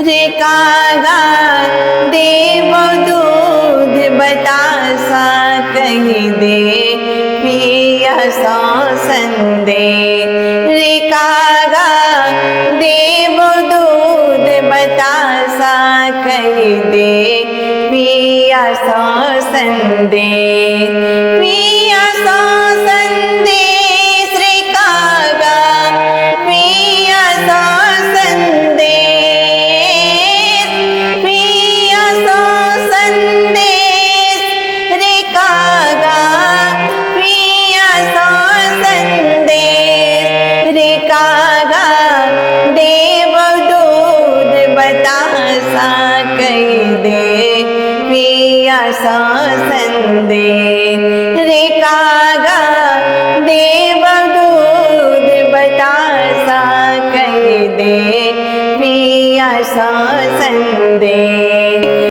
रे कागा देव दूध बतासा कही दे पिया सौ संदे रे कागा देव दूध बतासा कही दे पिया सौ संदे पिया सौ संदे श्री कागा पिया सौ संदे पिया सौ संदेश रे कागा पिया सौ संदेश रे कागा देव दूध बतासा कही दे पिया सौ संदेश रे कागा देव दूध बतासा कही दे पिया सौ संदेश।